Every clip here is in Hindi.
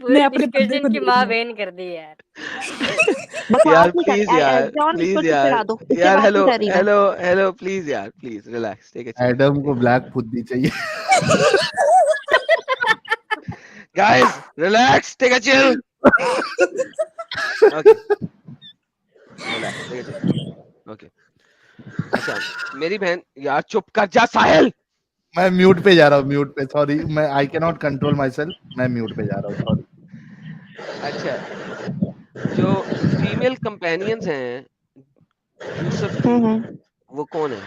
पूरी अपने बंदे डिस्कशन को की देख माँ लिया। बहन कर दी यार। बकवास यार नहीं प्लीज कर यार, जॉन, इसको प्लीज चुप यार, करा दो, इससे यार बात हेलो नहीं कर रही मैं। हेलो हेलो, प्लीज यार, please relax, take a Adam को ब्लैक फुद्दी चाहिए। Guys relax, take a chill, okay relax, take a chill, okay. अच्छा मेरी बहन, यार चुप कर जा साहिल। मैं म्यूट पे जा रहा हूँ, म्यूट पे, सॉरी, मैं I can not control my self, मैं म्यूट पे जा रहा हूँ, सॉरी। अच्छा, जो फीमेल कंपेनियंस हैं यूसुफ की, वो कौन है?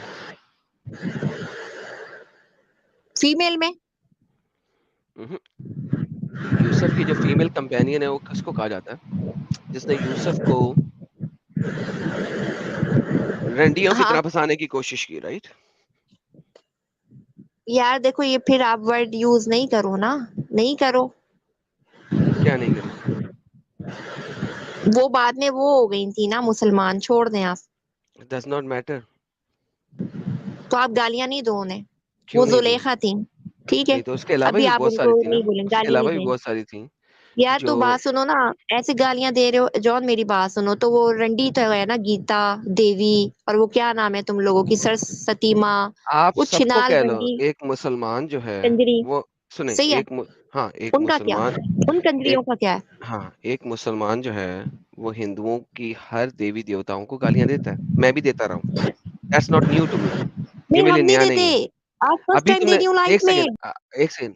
फीमेल में यूसुफ की जो फीमेल कंपेनियन है वो किसको कहा जाता है, जिसने यूसुफ को रंडियों की हाँ तरह फंसाने की कोशिश की, राइट? यार देखो, ये फिर आप वर्ड यूज नहीं करो ना, नहीं करो। क्या नहीं करूं? वो बाद में वो हो गई थी ना मुसलमान, छोड़ दें आप। Does not matter. तो आप गालियां नहीं दो उन्हें, क्यों वो नहीं दूं? जुलेखा थी, ठीक है। नहीं तो उसके अलावा अभी भी आप बहुत सारी उनको थी नहीं ना, बोलें, उसके गाली अलावा नहीं भी दें बहुत सारी थी यार। जो तो बात सुनो ना, ऐसे गालियां दे रहे हो जॉन, मेरी बात सुनो। तो वो रंडी तो है ना, गीता देवी, और वो क्या नाम है तुम लोगों की, सरस्वती माँ, आप वो सबको छिनाल कह लो, रंडी एक मुसलमान जो है कंजरी, वो, सुने, सही है। हाँ एक उनका क्या, मुसलमान, उन कंजरियों एक, का क्या है? हाँ एक मुसलमान जो है वो हिंदुओं की हर देवी देवताओं को गालियां देता है, मैं भी देता रहा हूँ, that's not new to me, ये नहीं, मेरे हम लिए नहीं नया देते, नहीं है। आज फर्स्ट अभी टाइम दे तुमने, रही हूँ लाइफ एक सेकंड, में। एक सेकंड,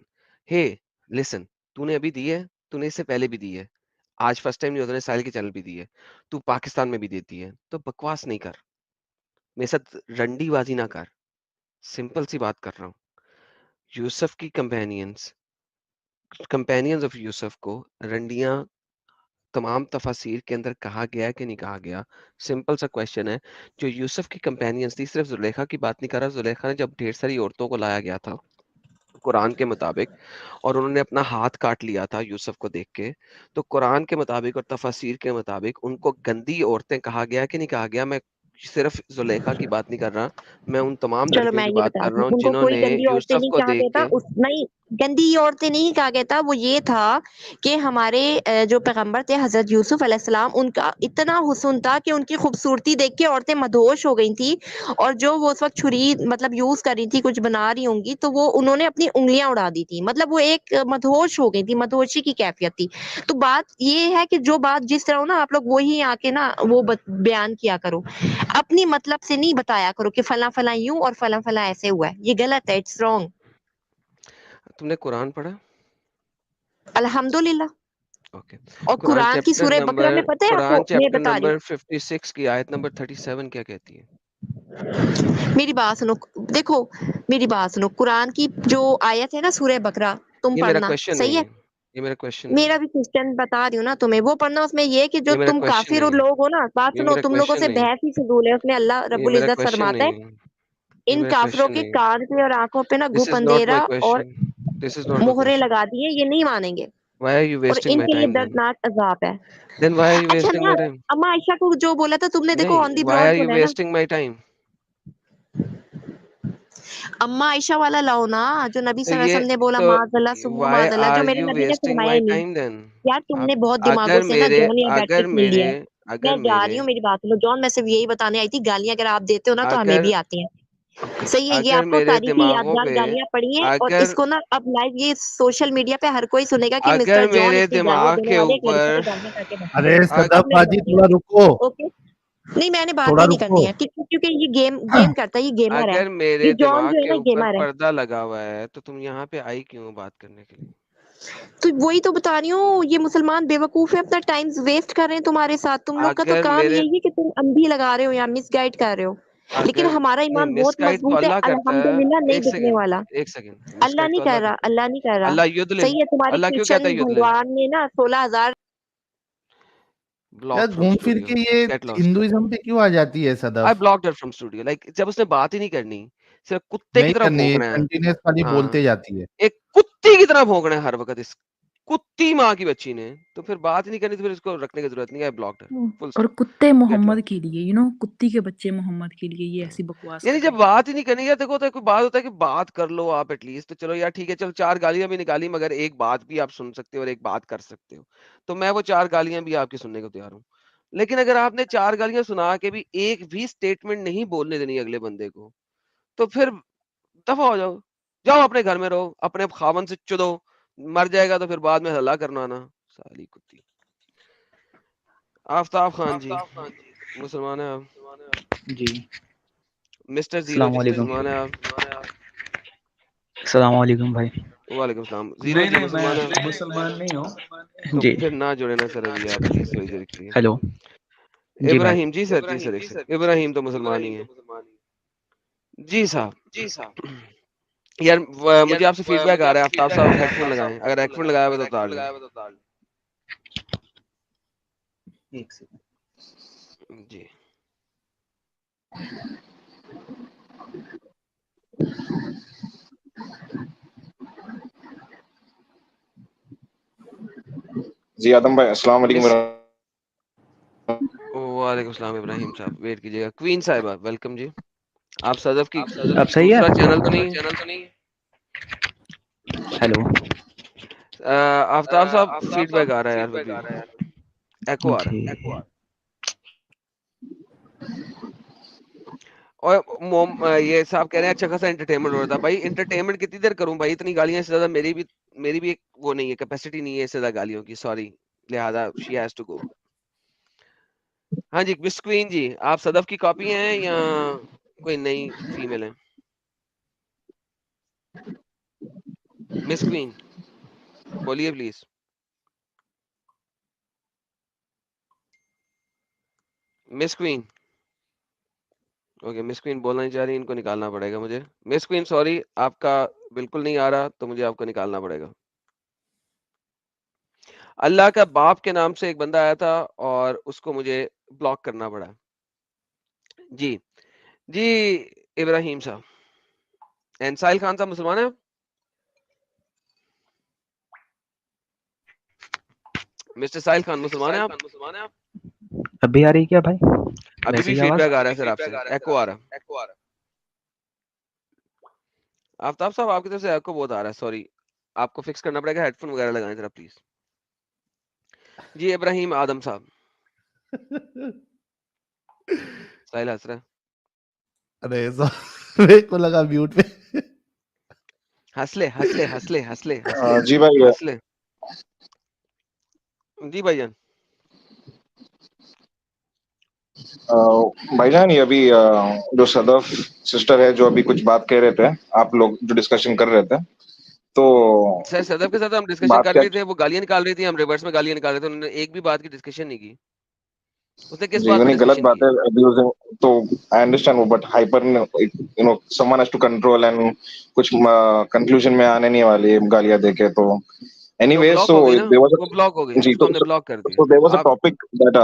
हे लिसन, तूने अभी दी है, तूने इससे पहले भी दी है, आज फर्स्ट टाइम नहीं होता, साहिल के चैनल भी दी है, तू पाकिस्तान में भी देती है, तो बकवास नहीं कर, मेरे साथ रंडीबाजी ना कर, सिंपल सी बात कर रहा हूँ। यूसुफ की कंपेनियंस ऑफ यूसुफ को रंडियां तमाम तफासिर के अंदर कहा गया कि नहीं कहा गया, सिंपल सा क्वेश्चन है। जो यूसुफ की कंपेनियंस थी, सिर्फ जुलेखा की बात नहीं कर रहा, जुलेखा ने जब ढेर सारी औरतों को लाया गया था कुरान के मुताबिक, और उन्होंने अपना हाथ काट लिया था यूसुफ को देख के, तो कुरान के मुताबिक और तफासिर के मुताबिक उनको गंदी औरतें कहा गया कि नहीं कहा गया। मैं सिर्फ जुलेखा की बात नहीं कर रहा, मैं उन तमाम चलो लड़कियों मैं की ये बात कर बताती रहा हूँ, हूँ उनको कोई जिन्होंने गंदी औरतें यूसुफ नहीं को कहा देख गया था, के, उस नहीं, गंदी औरतें नहीं कहा गया था। वो ये था कि हमारे जो पैगंबर थे हजरत यूसुफ अलैहिस्सलाम, उनका इतना हुस्न था कि उनकी खूबसूरती देख के औरतें मदहोश हो गई थी। और जो वो उस वक्त छुरी मतलब यूज कर रही थी, कुछ बना रही होंगी, तो वो उन्होंने अपनी उंगलियां उड़ा दी थी, मतलब वो एक मदहोश हो गई थी, मदहोशी की कैफियत थी। तो बात ये है कि जो बात जिस तरह हो ना, आप लोग वही आके ना वो बयान किया करो, अपनी मतलब से नहीं बताया करो कि फला फला यूं और फला फला ऐसे हुआ है, ये गलत है, इट्स रॉन्ग। तुमने कुरान पढ़ा? अल्हम्दुलिल्लाह। ओके। और कुरान की सूरह बकरा में पता है आपको, कुरान मैं चैप्टर बता रही नंबर 56 की आयत नंबर 37 क्या कहती है? हूँ, मेरी बात सुनो, देखो मेरी बात सुनो, कुरान की जो आयत है ना सूरह बकरा, तुम ये मेरा पढ़ना, क्वेश्चन सही नहीं है। है, ये मेरा क्वेश्चन नहीं मेरा है, भी क्वेश्चन बता रही हूँ ना तुम्हें, वो पढ़ना। उसमें ये है कि जो ये मेरा तुम क्वेश्चन काफिर नहीं है, लोग हो ना, बात ये सुनो, मेरा तुम लोगों क्वेश्चन से नहीं है, बहस ही फजूल है। उसमें अल्लाह ये रब्बुल मेरा इज्जत क्वेश्चन फरमाता नहीं है, है, ये इन मेरा काफिरों क्वेश्चन के नहीं है, कान पे और आंखों पे ना दिस घुप इज नॉट माय अंधेरा और question, this is not my मोहरे क्वेश्चन, लगा दिए, ये नहीं मानेंगे, व्हाई आर यू और वेस्टिंग माय इनके लिए टाइम दर्दनाक अजाब है। देन व्हाई आर यू अच्छा वेस्टिंग ना, माय टाइम, अम्मा आयशा को जो बोला था तुमने, देखो ऑन नहीं, दी व्हाई ब्रॉड आर यू सुना है ना, वेस्टिंग माय टाइम? अम्मा आयशा वाला लाओ ना, जो नबी तो सल्लल्लाहु अलैहि ये, वसल्लम ने बोला, तो माज़अल्लाह सुम्मा व्हाई माज़अल्लाह, जो आर मेरे यू नबी ने वेस्टिंग फरमाया माय नहीं। Time then? यार तुमने आप, बहुत दिमागों अगर से ना मेरे, जॉन या बैठ के अगर छीन मेरे, लिया है। अगर मैं जा मेरे, रही हूँ, मेरी बात सुनो जॉन, मैं सिर्फ यही बताने आई थी, गालियां अगर आप देते हो ना तो हमें अगर, भी आती हैं, ओके, सही है। ये अगर आपको मेरे तारीखी दिमागों यादगार पे, गालियां पड़ी हैं, और अगर इसको ना अब लाइव ये सोशल मीडिया पे हर कोई सुनेगा कि अगर मिस्टर जॉन मेरे इसकी गालियां दिमाग देने के वाले एक लड़के ऊपर, पे गालियां करके अरे बताएगा। अग, अब सदफ मैं बाजी बताती थोड़ा हूँ, रुको, ओके। नहीं, मैंने बात थोड़ा ही नहीं रुको। करनी है, ठीक है, क्योंकि ये गेम गेम करता है, ये गेमर है। अगर ये मेरे जॉन दिमाग जो है के ना, ऊपर गेमर है। पर्दा लगा हुआ है, तो तुम यहाँ पे आई क्यों बात करने के लिए? तो वही तो बता रही हूँ, ये मुसलमान बेवकूफ है, अपना टाइम वेस्ट कर रहे हैं तुम्हारे साथ। तुम लोग का तो अगर काम मेरे, यही है कि तुम अंधी लगा रहे हो या मिसगाइड कर रहे हो। लेकिन अगर, हमारा नहीं, ईमान बहुत मिसगाइड तो मजबूत है, अल्लाह करता है, अल्हम्दुलिल्लाह, नहीं एक बिकने सेकंड, वाला। एक सेकंड, अल्लाह मिसगाइड नहीं तो कर अल्लाह रहा, करता है, अल्लाह नहीं कर रहा। अल्लाह युदलिल, सही है, तुम्हारे अल्लाह क्यों कहता क्रिश्चियन है युदलिल? भगवान ने ना 16,000। यार ब्लॉक फ्रॉम घूम फिर स्टूडियो, के ये गेट लॉस्ट। हिंदुइज्म पे क्यों आ जाती है आई Sadaf? Blocked her from studio, like जब उसने बात ही नहीं करनी, सिर्फ कुत्ते की नहीं तरह करनी, भौंकना है। कंटिन्यूस खाली हाँ, बोलते जाती है। एक कुत्ते की तरह भौंकना है हर वक्त इस कुत्ती माँ की बच्ची ने, तो फिर बात ही नहीं करनी, तो फिर इसको रखने की जरूरत नहीं है, ब्लॉक्ड है, फुल और स्टॉप, कुत्ते गेट मोहम्मद लॉस्ट। के लिए, कुत्ती के बच्चे मोहम्मद के लिए ये ऐसी बकवास यानी कर जब रहे हैं। बात ही नहीं करनी है, देखो तो कोई बात होता है कि बात कर लो आप एटलीस्ट, तो चलो यार ठीक है, चलो 4 गालियां भी निकाली, मगर एक बात भी आप सुन सकते हो और एक बात कर सकते हो, तो मैं वो 4 गालियां भी आपकी सुनने को तैयार हूँ। लेकिन अगर आपने 4 गालियां सुना के भी एक भी स्टेटमेंट नहीं बोलने देनी अगले बंदे को, तो फिर दफा हो जाओ, जाओ अपने घर में रहो, अपने खावन से चुदो, मर जाएगा तो फिर बाद में हल्ला करना आना, साली कुत्ती। आफ्ताब खान जी, मुसलमान है आप? जी। मिस्टर जीरो अस्सलाम जी, वालेकुम। मुसलमान है आप? अस्सलाम वालेकुम भाई। वालेकुम सलाम। जीरो नहीं जी, नहीं, मुसलमान है मैं आप? मुसलमान नहीं हूँ। तो जी। फिर ना जुड़े ना सर, अभी आप प्लीज थोड़ी देर के लिए। हेलो। जी भाई। इब्राहिम जी सर, जी सर, एक सेकंड, इब्राहिम तो मुसलमान ही है जी साहब। यार मुझे आपसे फीडबैक आ रहा है, आफ्ताब साहब हेडफोन लगाएं, अगर हेडफोन लगाया हुआ तो उतार लें। एक सेकंड। जी जी आदम भाई, अस्सलाम वालेकुम। वालेकुम सलाम। इब्राहिम साहब वेट कीजिएगा। क्वीन साहिबा वेलकम जी। आप सदफ की अब सही है? दूसरा चैनल तो नहीं है? हेलो। आफ्ताब साहब फीडबैक आ रहा है यार, फिर भी एको आ रहा है। जी। और ये साहब कह रहे हैं अच्छा खासा एंटरटेनमेंट हो रहा था। भाई एंटरटेनमेंट कितनी देर करूं भाई, इतनी गालियां से ज्यादा मेरी भी एक वो नहीं है, कैपेसिटी नहीं है इससे ज्यादा गालियों की, सॉरी, लिहाजा शी हैज टू गो। हाँ जी मिस क्वीन जी, आप सदफ की कॉपी हैं या कोई नई फीमेल है? मिस क्वीन बोलिए please. Miss queen, okay, miss queen बोलना नहीं चाह रही, इनको निकालना पड़ेगा मुझे। मिस क्वीन सॉरी, आपका बिल्कुल नहीं आ रहा, तो मुझे आपको निकालना पड़ेगा। अल्लाह का बाप के नाम से एक बंदा आया था और उसको मुझे ब्लॉक करना पड़ा। जी जी इब्राहिम साहब एंड साहिल खान साहब मुसलमान है? मिस्टर साहिल खान मुसलमान है आप? अभी आ रही क्या भाई? अभी भी वैसी आवाज? फीडबैक आ रहा है सर आपसे, एको आ रहा है। आफ्ताब साहब आपकी तरफ से एको बहुत आ रहा है, सॉरी, आपको फिक्स करना पड़ेगा, हेडफोन वगैरह लगाएं जरा प्लीज। जी इब्राहिम आदम साहब। साहिल हंस रहा है। अरे मेरे को लगा म्यूट पे। हंस ले जी भाई, हंस ले। जी भाईजान। भाईजान ये अभी जो सदफ सिस्टर है, जो अभी कुछ बात कह रहे थे, आप लोग जो डिस्कशन कर रहे थे, तो सर सदफ के साथ हम डिस्कशन बात कर क्या? रहे थे, वो गालियां निकाल रही थी, हम रिवर्स में गालियां निकाल रहे थे, उन्होंने एक भी बात की डिस्कशन नहीं की। उसने किस जी बात पे नहीं, गलत डिस्कशन बात की? है abusing, तो आई अंडरस्टैंड वो, but hyper someone has to control, and कुछ कंक्लूजन में आने नहीं वाली है गालियां देके, तो तो एनीवे, ब्लॉक सो हो गई ना, देयर वाज वो ब्लॉक हो गई, जी, उसको हमने ब्लॉक कर दिया। so there was a आप topic that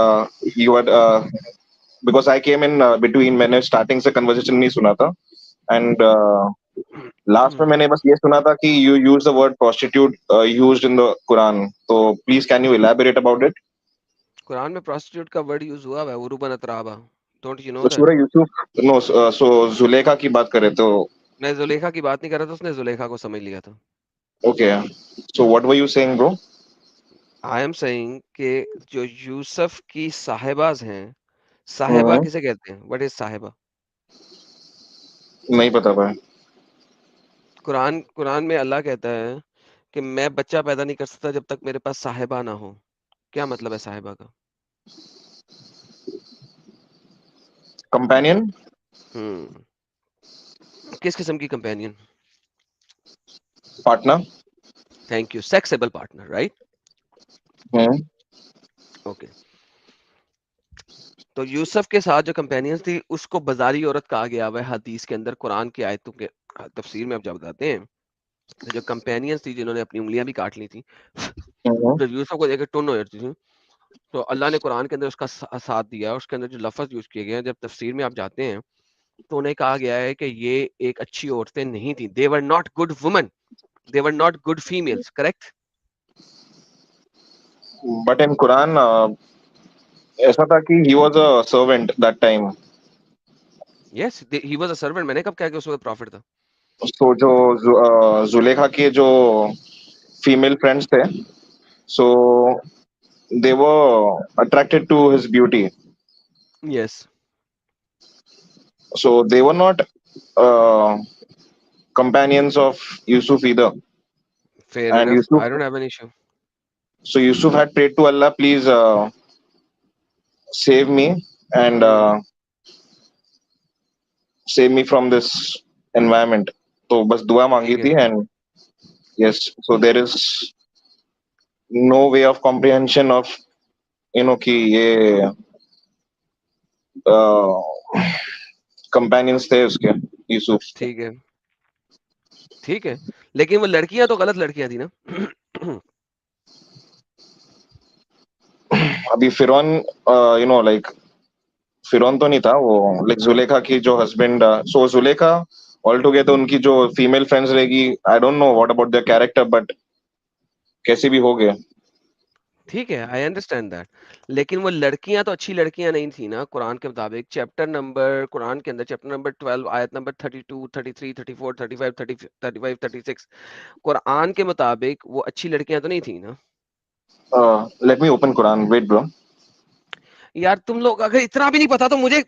you had because I came in between, मैंने स्टार्टिंग से कन्वर्सेशन नहीं सुना था, एंड लास्ट में मैंने बस ये सुना था कि you use the word prostitute used in the Quran, तो please can you elaborate about it? Quran में प्रोस्टिट्यूट का वर्ड यूज हुआ है, उरुबन अतराबा, डोंट यू नो तो दैट? सूरह यूसुफ, नो, सो जुलेखा की बात करें तो मैं जुलेखा की बात नहीं कर रहा था, उसने जुलेखा को समझ लिया था। Okay, so what were you saying bro? I am saying कि जो यूसुफ की साहिबाज हैं, साहिबा किसे कहते हैं? व्हाट इज साहिबा? नहीं पता भाई। कुरान में अल्लाह कहता है कि मैं बच्चा पैदा नहीं कर सकता जब तक मेरे पास साहिबा ना हो। क्या मतलब है साहिबा का? कंपेनियन? किस किस्म की कंपेनियन? पार्टनर? थैंक यू, सेक्सेबल पार्टनर, राइट? ओके, तो यूसुफ के साथ जो कंपेनियंस थी उसको बाजारी औरत कहा गया हुआ है हदीस के अंदर, कुरान की आयतों के तफसीर में आप जब बताते हैं, जो कंपेनियंस थी जिन्होंने अपनी उंगलियां भी काट ली थी, जो यूसुफ को देकर टुन हो जाती थी, तो अल्लाह ने कुरान के अंदर उसका साथ दिया। उसके अंदर जो लफ्ज यूज किए गए हैं, जब तफसीर में आप जाते हैं तो उन्हें कहा गया है कि ये एक अच्छी औरतें नहीं थी, they were not good woman, they were not good females, correct? but in Quran ऐसा था कि he was a servant that time. Yes, he was a servant. मैंने कब कहा कि उसमें प्रॉफिट था? So जो जुलेखा के जो फीमेल फ्रेंड्स थे, so they were attracted to his beauty. Yes. So they were not uh, companions of Yusuf either. Fair And enough. Yusuf, I don't have an issue. so Yusuf had prayed to Allah, please save me and save me from this environment. तो बस दुआ मांगी ठीक थी, है. and yes, so there is no way of comprehension of कि ये companions थे उसके यूसुफ के. ठीक है. ठीक है, लेकिन वो लड़कियां तो गलत लड़कियां थी ना. अभी फिरौन लाइक फिरौन तो नहीं था वो, लाइक जुलेखा की जो हस्बैंड, सो जुलेखा ऑल टुगेदर उनकी जो फीमेल फ्रेंड्स रहेगी, I don't know what about their character, but कैसे भी हो गए. ठीक है, आई अंडरस्टैंड दैट, लेकिन वो लड़कियां तो अच्छी लड़कियां नहीं थी ना कुरान के मुताबिक. चैप्टर नंबर कुरान के अंदर चैप्टर नंबर 12 आयत नंबर 32, 33, 34, 35, 35, 36 कुरान के मुताबिक वो अच्छी लड़कियां तो नहीं थी ना. Let me open Quran, wait bro. यार तुम लोग अगर इतना भी नहीं पता तो मुझे,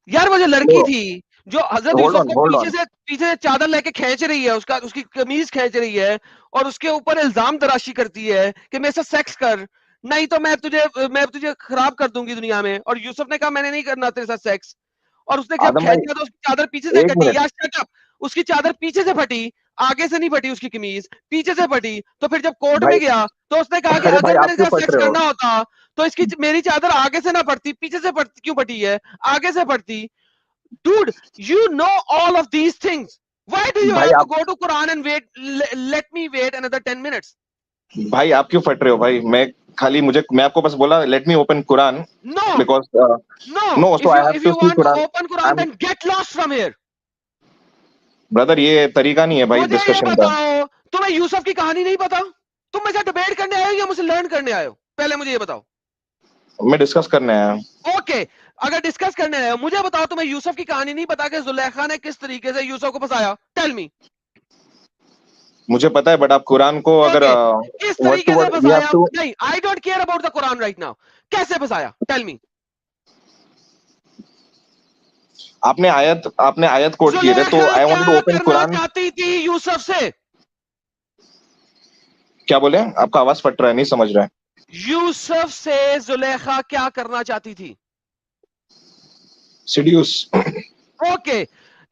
यार वो जो लड़की थी जो हजरत होल्ड यूसुफ ऑन को होल्ड पीछे से चादर लेके खींच रही है, उसकी कमीज खींच रही है और उसके ऊपर इल्जाम तराशी करती है कि मेरे साथ सेक्स कर, नहीं तो मैं तुझे खराब कर दूंगी दुनिया में. और यूसुफ ने कहा मैंने नहीं करना तेरे साथ सेक्स. और उसने जब आदम भाई खींचा तो उसकी चादर पीछे से एक कटी. मिनट. या शट अप, उसकी चादर पीछे से फटी, आगे से नहीं फटी उसकी कमीज, पीछे से फटी. तो फिर जब कोर्ट में भाई गया तो उसने कहा कि अरे भाई अगर आप मेरे क्यों साथ फट सेक्स रहे हो? करना होता तो इसकी मेरी चादर आगे से ना फटती, पीछे से क्यों फटी है, आगे से फटती. Dude, you know all of these things. Why do you भाई have to आप go to Quran and wait? Let me wait another 10 minutes. भाई आप क्यों फट रहे हो भाई? मैं आपको बस बोला let me open Quran No, because no. No, so I have If to you see want to Quran. open Quran, then get lost from here. Brother ये तरीका नहीं है भाई मुझे ये डिस्कशन का. बताओ, तुम्हें यूसुफ की कहानी नहीं पता? तुम मेरे साथ डिबेट करने आए हो या मुझसे लर्न करने आए हो? पहले मुझे ये बताओ. मैं डिस्कस करने आया हूं. ओके, अगर डिस्कस करने आए हो मुझे बताओ, तुम्हें यूसुफ की कहानी नहीं पता कि जुलेखा ने किस तरीके से यूसुफ को फंसाया? Tell me. मुझे पता है, बट आप कुरान को अगर ओके, किस वर्ड टू तरीके से वर्ड वी हैव फंसाया? टू. नहीं, I don't care about the Quran right now. कैसे फंसाया? Tell me. आपने आयत कोट किए थे, तो जुलेखा आई वांटेड टू क्या ओपन करना कुरान. चाहती थी यूसुफ से? क्या बोले? आपका आवाज फट रहा है, नहीं समझ रहा है. यूसुफ से जुलेखा क्या करना चाहती थी? सिड्यूस. ओके,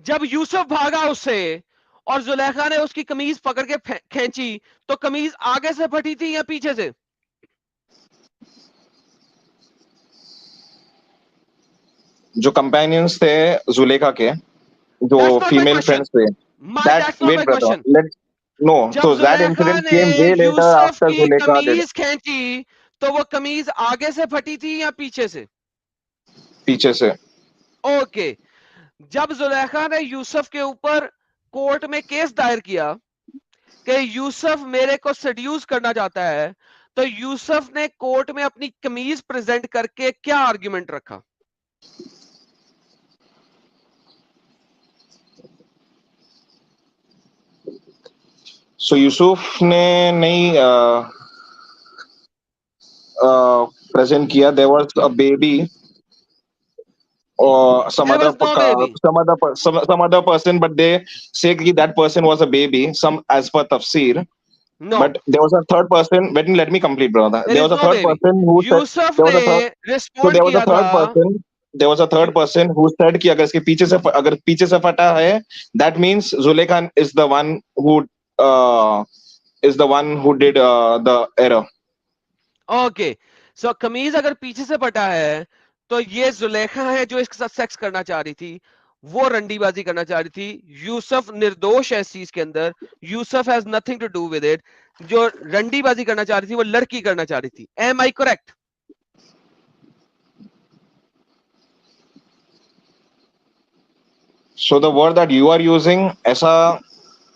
जब यूसुफ भागा उससे और जुलेखा ने उसकी कमीज पकड़ के खींची तो कमीज आगे से फटी थी या पीछे से? जो कंपेनियंस थे जुलेखा के, जो That's not my female question. Friends थे, That's not wait my brother, question. Let no, जब सो दैट जुलेखा इंसिडेंट ने came way later Yusuf after की जुलेखा डिड. कमीज खींची तो वो कमीज आगे से फटी थी या पीछे से? पीछे से. ओके, जब जुलेखा ने यूसुफ के ऊपर कोर्ट में केस दायर किया कि यूसुफ मेरे को सेड्यूस करना चाहता है, तो यूसुफ ने कोर्ट में अपनी कमीज प्रेजेंट करके क्या आर्गुमेंट रखा? सो यूसुफ ने नहीं प्रेजेंट किया. There was a baby or some There was no baby. other person, but they say that person was a baby, some as per tafsir. No. But there was a third person. Let me complete, brother. There is was a no third baby. person who said Yusuf there was a ने third. So respond there was a किया third था. person. There was a third person who said कि अगर पीछे से फटा है, that means Zulekha is the one who did the error. Okay, so कमीज अगर पीछे से फटा है तो ये जुलेखा है जो इसके साथ सेक्स करना चाह रही थी, वो रंडीबाजी करना चाह रही थी. यूसुफ निर्दोष है इस चीज के अंदर. Yusuf has nothing to do with it. जो रंडीबाजी करना चाह रही थी वो लड़की करना चाह रही थी. Am I correct? So the word that you are using, ऐसा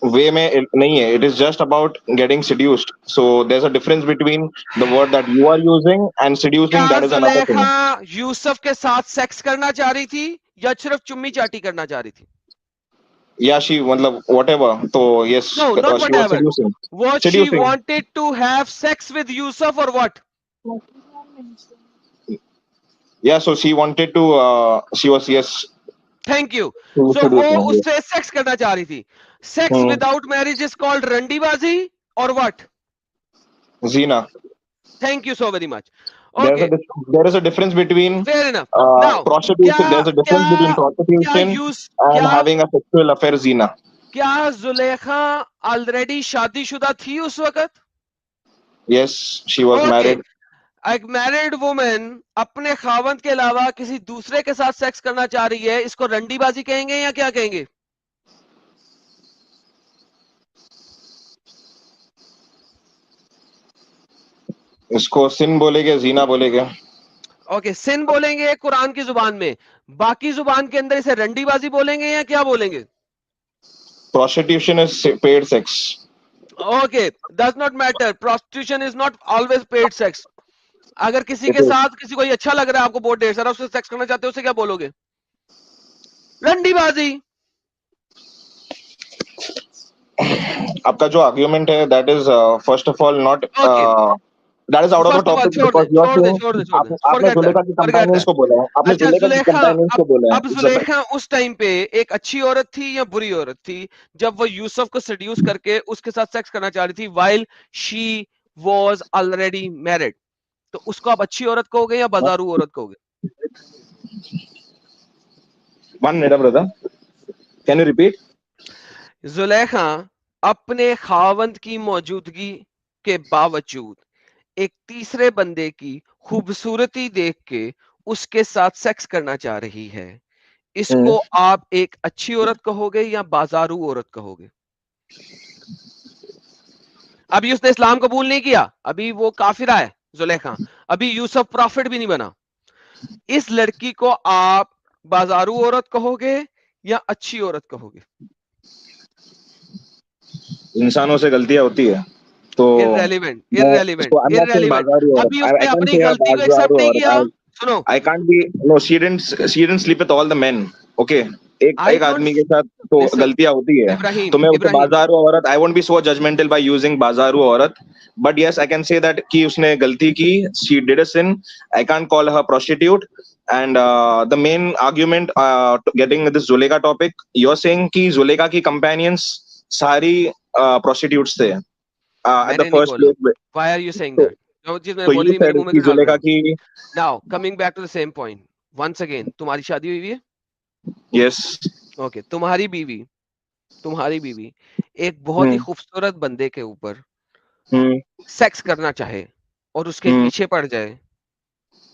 वे में नहीं है. It is just about getting seduced. So there's a difference between the word that you are using and seducing. क्या That is another thing. Zulekha Yusuf के साथ सेक्स करना चाह रही थी या सिर्फ चुम्मी चाटी करना चाह रही थी? Yeah, she मतलब whatever. So yes, No, not she was whatever. seducing. Was she Seducing. wanted to have sex with Yusuf or what? Yeah, so she wanted to. She was yes. Thank you. She was So वो seducing. Yes. उससे सेक्स करना चाह रही थी. Sex without marriage is called रंडीबाजी or what? Zina. Thank you so very much. There's Okay, there is a difference between fair enough. Now, prostitution. There's a difference between क्या prostitution and क्या having a sexual affair. Zina. क्या जुलेखा ऑलरेडी शादीशुदा थी उस वक्त? Yes, she was Okay. married. एक मैरिड वुमन अपने खावंद के अलावा किसी दूसरे के साथ सेक्स करना चाह रही है, इसको रंडीबाजी कहेंगे या क्या कहेंगे? इसको सिन बोलेगे, जीना बोलेगे. ओके, सिन बोलेंगे कुरान की जुबान में, बाकी जुबान के अंदर इसे रंडीबाजी बोलेंगे या क्या बोलेंगे? Prostitution is paid sex. Okay, does not matter. Prostitution is not always paid sex. अगर किसी के It is. साथ किसी को ये अच्छा लग रहा है, आपको बहुत ढेर सारा, उससे सेक्स करना चाहते हो, उसे क्या बोलोगे? रंडीबाजी. आपका जो आर्ग्यूमेंट है that is first of all not that is out of the First of all, topic छोड़ because दे, you are छोड़ दे, saying छोड़ दे, छोड़ दे. आपने Forget जुलेखा that, की forget कंपेनियंस that. को बोला है. आपने अच्छा, जुलेखा की जुलेखा कंपेनियंस को बोला है. अब जुलेखा उस टाइम पे एक अच्छी औरत थी या बुरी औरत थी जब वो यूसुफ को सेड्यूस करके उसके साथ सेक्स करना चाह रही थी while she was already married? तो उसको आप अच्छी औरत कहोगे या बाजारू औरत कहोगे? One minute, brother. Can you repeat? Zulekha अपने खावंद की मौजूदगी के बावजूद एक तीसरे बंदे की खूबसूरती देख के उसके साथ सेक्स करना चाह रही है. इसको आप एक अच्छी औरत कहोगे या बाजारू औरत कहोगे? अभी उसने इस्लाम कबूल नहीं किया, अभी वो काफिरा है जुलेखा, अभी यूसुफ प्रॉफिट भी नहीं बना. इस लड़की को आप बाजारू औरत कहोगे या अच्छी औरत कहोगे? इंसानों से गलतियां होती है तो irrelevant, irrelevant, so I'm not saying irrelevant. बाजारू औरत. अभी I उसने can't अपनी say a गलती को एक्सेप्ट बाजारू नहीं औरत. किया. सुनो, I can't be. No, she didn't sleep with all the men. Okay. एक I एक don't- आदमी के साथ तो Listen, गलतियां होती है. इब्राहिम, तो मैं उसको इब्राहिम. बाजारू औरत. I won't be so judgmental by using बाजारू औरत. But yes, I can say that कि उसने गलती की. She did a sin. I can't call her prostitute. And the main argument getting this Zulekha topic, you're saying कि Zulekha की companions सारी prostitutes थे. At the मैंने नहीं first बोला. place. Why are you saying So- that? जो चीज So मैंने बोली you थी मेरे said मुंह में कि क्यों डाल रहे Zulekha हो? की. Now coming back to the same point once again, तुम्हारी शादी हुई है? Yes. ओके, तुम्हारी बीवी एक बहुत ही खूबसूरत बंदे के ऊपर सेक्स करना चाहे और उसके पीछे पड़ जाए,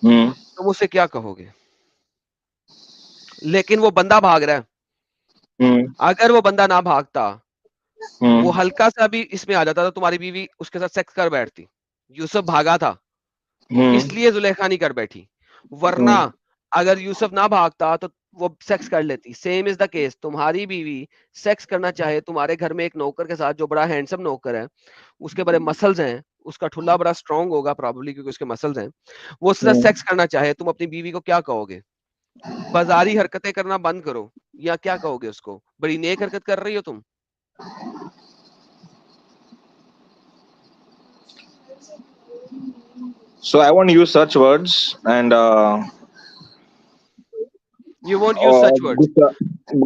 तुम उसे क्या कहोगे? लेकिन वो बंदा भाग रहा है. अगर वो बंदा ना भागता, वो हल्का सा भी इसमें आ जाता तो तुम्हारी बीवी उसके साथ सेक्स कर बैठती. यूसुफ भागा था, इसलिए जुलेखा नहीं कर बैठी. वरना अगर यूसुफ ना भागता तो वो सेक्स कर लेती. Same is the case. तुम्हारी बीवी सेक्स करना चाहे तुम्हारे घर में एक नौकर के साथ जो बड़ा हैंडसम नौकर है, उसके बड़े मसल्स हैं, उसका ठुल्ला बड़ा स्ट्रांग होगा प्रॉब्ली क्योंकि उसके मसल्स हैं, वो उसके साथ सेक्स करना चाहे, तुम अपनी बीवी को क्या कहोगे? बाजारी हरकतें करना बंद करो या क्या कहोगे उसको? बड़ी नेक हरकत कर रही हो तुम. So I won't use such words and You won't use such words.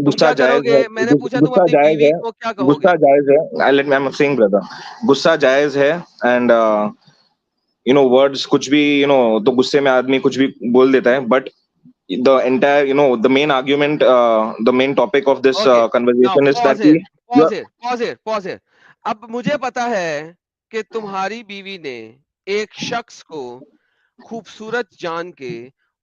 गुस्सा जायज है. मैंने पूछा तुम अपनी बीवी को क्या कहोगे? गुस्सा जायज है. Let me, I'm saying brother, गुस्सा जायज है and you know words कुछ भी तो गुस्से में आदमी कुछ भी बोल देता है. But the entire the main argument, the main topic of this conversation is that pause here. अब मुझे पता है कि तुम्हारी बीवी ने एक शख्स को खूबसूरत जान के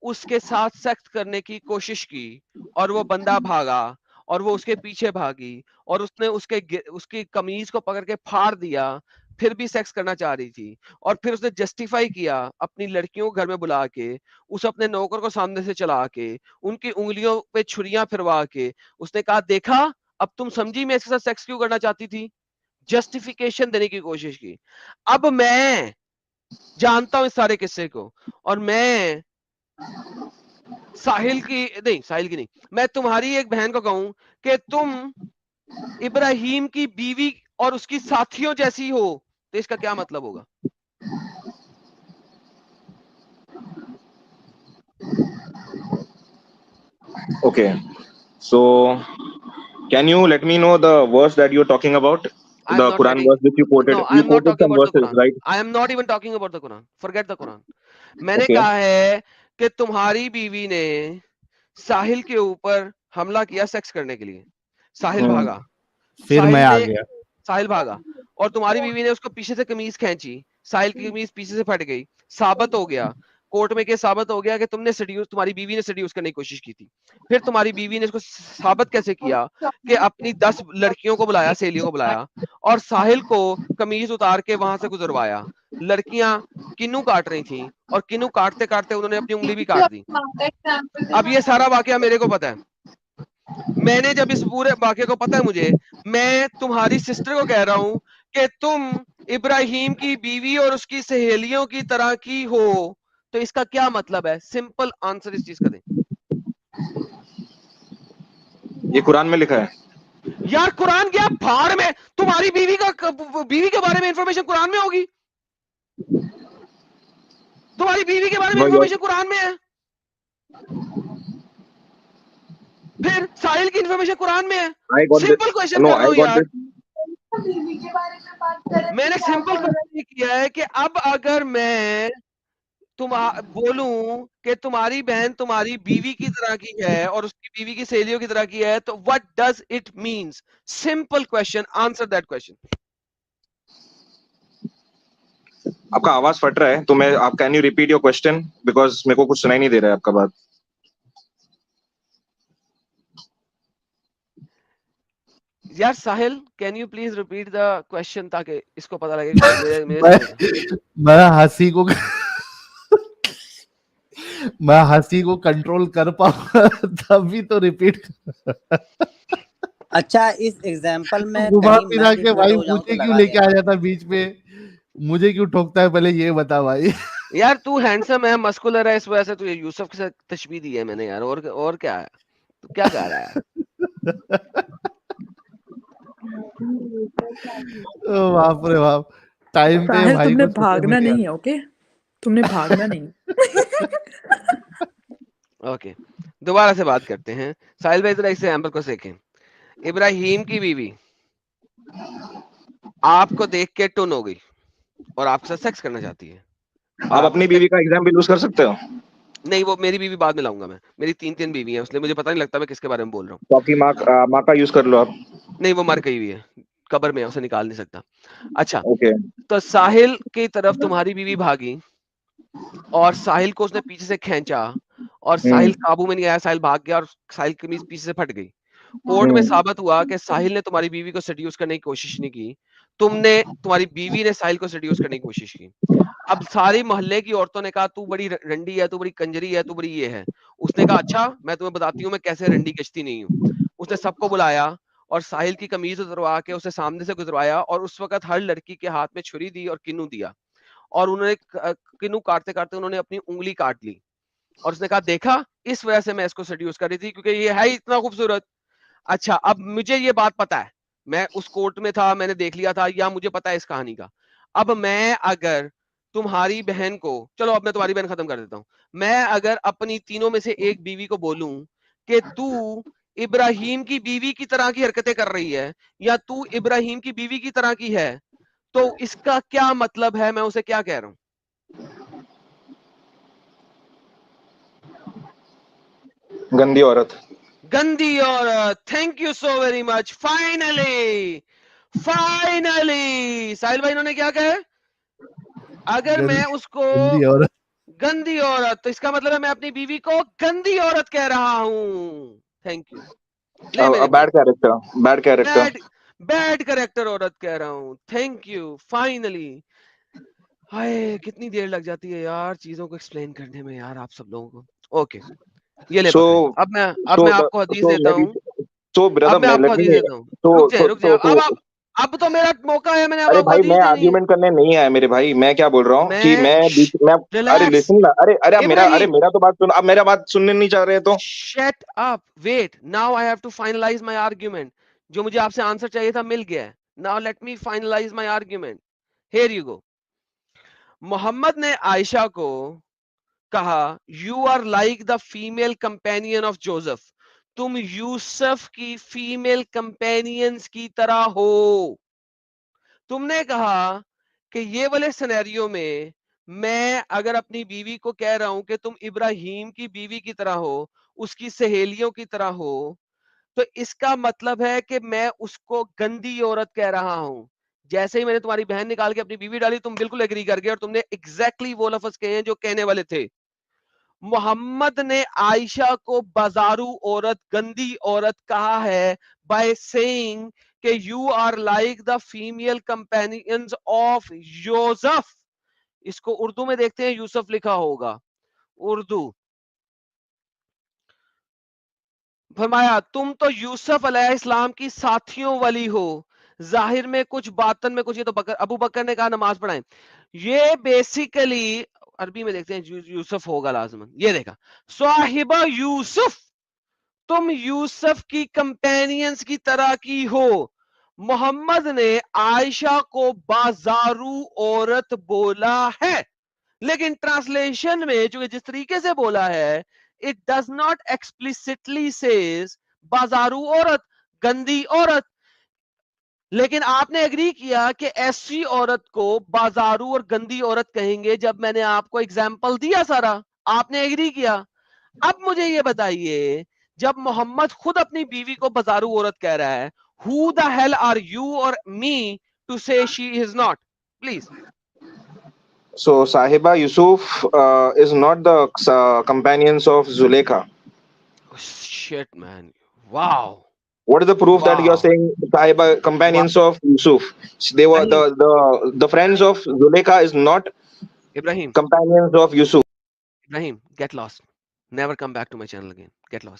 उसके साथ सेक्स करने की कोशिश की और वो बंदा भागा और वो उसके पीछे भागी और उसने उसकी कमीज को पकड़ के फाड़ दिया, फिर भी सेक्स करना चाह रही थी और फिर उसने जस्टिफाई किया अपनी लड़कियों को घर में बुला के, उस अपने नौकर को सामने से चला के, उनकी उंगलियों पे छुरियां फिरवा के उसने कहा देखा अब तुम समझी मैं इसके साथ सेक्स क्यों करना चाहती थी? जस्टिफिकेशन देने की कोशिश की। अब मैं जानता हूं इस सारे किस्से को और मैं साहिल की नहीं, मैं तुम्हारी एक बहन को कहूं कि तुम इब्राहिम की बीवी और उसकी साथियों जैसी हो, तो इसका क्या मतलब होगा? Okay. So, can you let me know the verse that you're talking about? I am The not Quran letting. verse which you quoted. No, I You am not quoted talking some about the verses, Quran. right? I am not even talking about the Quran. Forget the Quran. मैंने Okay. कहा है कि तुम्हारी बीवी ने साहिल के ऊपर हमला किया सेक्स करने के लिए। साहिल Hmm. भागा, फिर मैं आ साहिल ने गया। साहिल भागा और तुम्हारी बीवी ने उसको पीछे से कमीज खींची, साहिल की कमीज पीछे से फट गई, साबित हो गया कोर्ट में के साबित हो गया कि तुमने सेड्यूस, तुम्हारी बीवी ने सेड्यूस करने की कोशिश की थी। फिर तुम्हारी बीवी ने इसको साबित कैसे किया कि अपनी 10 लड़कियों को बुलाया, सहेलियों को बुलाया और साहिल को कमीज उतार के वहां से गुजरवाया। लड़कियां किन्नू काट रही थी और किन्नू काटते काटते उन्होंने अपनी उंगली भी काट दी। अब ये सारा वाकया मेरे को पता है। मैंने जब इस पूरे वाकये को पता है मुझे, मैं तुम्हारी सिस्टर को कह रहा हूं कि तुम इब्राहिम की बीवी और उसकी सहेलियों की तरह की हो, तो इसका क्या मतलब है? सिंपल आंसर इस चीज का दें। ये कुरान में लिखा है। यार कुरान क्या भाड़ में, तुम्हारी बीवी के बारे में इंफॉर्मेशन कुरान में होगी? तुम्हारी बीवी के बारे में No, इंफॉर्मेशन कुरान में है? फिर साहिल की इंफॉर्मेशन कुरान में है? I got simple this. Question No, कर रहा I हूं got यार। this. मैंने सिंपल क्वेश्चन किया है कि अब अगर मैं तुम बोलूं कि तुम्हारी बहन तुम्हारी बीवी की तरह की है और उसकी बीवी की सहेलियों की तरह की है, तो what does it means? Simple question, answer that question. आपका आवाज फट रहा है, तो मैं आप can you repeat your question, because मेरे को कुछ सुनाई नहीं दे रहा है आपका बात। यार Sahil, can you please repeat the question ताकि इसको पता लगे कि मेरे मैं हंसी को मैं हंसी को कंट्रोल कर पाऊंगा तभी तो रिपीट। अच्छा, इस एग्जांपल में घुमा कहीं फिरा मैं के डिफरेंट भाई हो जाऊं तो मुझे क्यों लगा लेके आ देना। जाता बीच में, मुझे क्यों ठोकता है पहले ये बता भाई। यार तू हैंडसम है, मस्कुलर है, इस वजह से तुझे यूसुफ के साथ तशबीह दी है मैंने यार। और क्या है, तू क्या कह रहा है? ओ बाप रे बाप, टाइम पे साहिल भाई तुमने को सोशल भागना मीडिया। नहीं है, ओके? तुमने भागना नहीं। ओके, दोबारा से बात करते हैं। साहिल भाई जरा एग्जाम्पल को देखें। इब्राहिम की बीवी आपको देख के टुन हो गई और आपके साथ सेक्स करना चाहती है। आप अपनी बीवी का एग्जाम्पल यूज कर सकते हो। नहीं, वो मेरी बीवी बाद में लाऊंगा मैं। मेरी 3 बीवी है, इसलिए मुझे पता नहीं लगता मैं किसके बारे में बोल रहा हूँ। तो आपकी माँ का यूज कर लो आप। नहीं, वो मर गई हुई है, कब्र में है, उसे निकाल नहीं सकता। अच्छा, ओके। तो साहिल की तरफ तुम्हारी बीवी भागी और साहिल को उसने पीछे से खींचा और साहिल काबू में नहीं आया, साहिल भाग गया और साहिल की कमीज पीछे से फट गई। कोर्ट में साबित हुआ कि साहिल ने तुम्हारी बीवी को सेड्यूस करने की कोशिश नहीं की, तुम्हारी बीवी ने साहिल को सेड्यूस करने की कोशिश की। अब सारी मोहल्ले की औरतों ने कहा तू बड़ी रंडी है, तू बड़ी कंजरी है, तू बड़ी ये है। उसने कहा अच्छा, मैं तुम्हें बताती हूँ मैं कैसे रंडी कश्ती नहीं हूँ। उसने सबको बुलाया और साहिल की कमीज उतरवा के उसे सामने से गुजरवाया और उस वक्त हर लड़की के हाथ में छुरी दी और किन्नू दिया और उन्होंने किन्नू काटते काटते उन्होंने अपनी उंगली काट ली और उसने कहा देखा, इस वजह से मैं इसको सेड्यूस कर रही थी क्योंकि ये है इतना खूबसूरत। अच्छा, अब मुझे ये बात पता है, मैं उस कोर्ट में था, मैंने देख लिया था, या मुझे पता है इस कहानी का। अब मैं अगर तुम्हारी बहन को, चलो अब मैं तुम्हारी बहन खत्म कर देता हूं, मैं अगर अपनी तीनों में से एक बीवी को बोलूं कि तू इब्राहिम की बीवी की तरह की हरकतें कर रही है या तू इब्राहिम की बीवी की तरह की है, तो इसका क्या मतलब है? मैं उसे क्या कह रहा हूं? गंदी औरत। गंदी औरत। Thank you so very much. Finally Sahil भाई इन्होंने क्या कहा? अगर मैं उसको गंदी औरत, तो इसका मतलब है मैं अपनी बीवी को गंदी औरत कह रहा हूं। Thank you. Bad character bad character औरत कह रहा हूं। Thank you. फाइनली। हाय, कितनी देर लग जाती है यार चीजों को एक्सप्लेन करने में यार आप सब लोगों को। ओके, ये ले पकड़े। अब मैं आपको हदीस देता हूं। So brother, अब मैं मैं आपको let हदीस me देता हूँ। तो रुक जाए, रुक जाए। तो अब तो मेरा मौका है, मैंने अब अरे आपको भाई हदीस मैं देनी है। आर्ग्यूमेंट करने नहीं आया मेरे भाई, मैं क्या बोल रहा हूँ कि मैं बीच में अरे रिलैक्स लिसन ना, अरे अब इब्राहिम। मेरा तो बात सुन, अब मेरा बात सुनने नहीं चाह रहे तो Shut up. Wait. Now I have to finalize my argument. जो मुझे आपसे आंसर चाहिए था मिल गया है. Now let me finalize my argument. Here you go. Mohammad ने आयशा को कहा you are like the female companion of Joseph, तुम यूसुफ की फीमेल कंपेनियंस की तरह हो। तुमने कहा कि ये वाले सिनेरियो में मैं अगर अपनी बीवी को कह रहा हूं कि तुम इब्राहिम की बीवी की तरह हो, उसकी सहेलियों की तरह हो, तो इसका मतलब है कि मैं उसको गंदी औरत कह रहा हूं। जैसे ही मैंने तुम्हारी बहन निकाल के अपनी बीवी डाली, तुम बिल्कुल एग्री कर गए और तुमने एग्जैक्टली वो लफ्ज कहे हैं जो कहने वाले थे। मोहम्मद ने आयशा को बाजारू औरत, गंदी औरत कहा है बाय सेइंग कि you are like the female companions of Yusuf. इसको उर्दू में देखते हैं, यूसुफ लिखा होगा उर्दू। फरमाया तुम तो यूसुफ अलैहिस्सलाम की साथियों वाली हो, जाहिर में कुछ बातन में कुछ। ये तो अबू बकर ने कहा नमाज पढ़ाएं। ये बेसिकली अरबी में देखते हैं यूसुफ होगा लाजमन। ये देखा साहिबा यूसुफ, तुम यूसुफ की कंपेनियंस की तरह की हो। मोहम्मद ने आयशा को बाजारू औरत बोला है, लेकिन ट्रांसलेशन में चूंकि जिस तरीके से बोला है, it does not explicitly says बाजारू औरत, गंदी औरत। लेकिन आपने एग्री किया कि ऐसी औरत को बाजारू और गंदी औरत कहेंगे जब मैंने आपको एग्जाम्पल दिया सारा, आपने एग्री किया। अब मुझे ये बताइए, जब मोहम्मद खुद अपनी बीवी को बाजारू औरत कह रहा है, who the hell are you और me too say she is not? Please. so Sahiba Yusuf is not the companions of Zulekha. Shit man, wow. What is the proof that you are Wow. saying Sahiba companions of Yusuf? They were the friends of Zulekha is not Ibrahim, companions of Yusuf. Ibrahim, get lost. Never come back to my channel again. Get lost.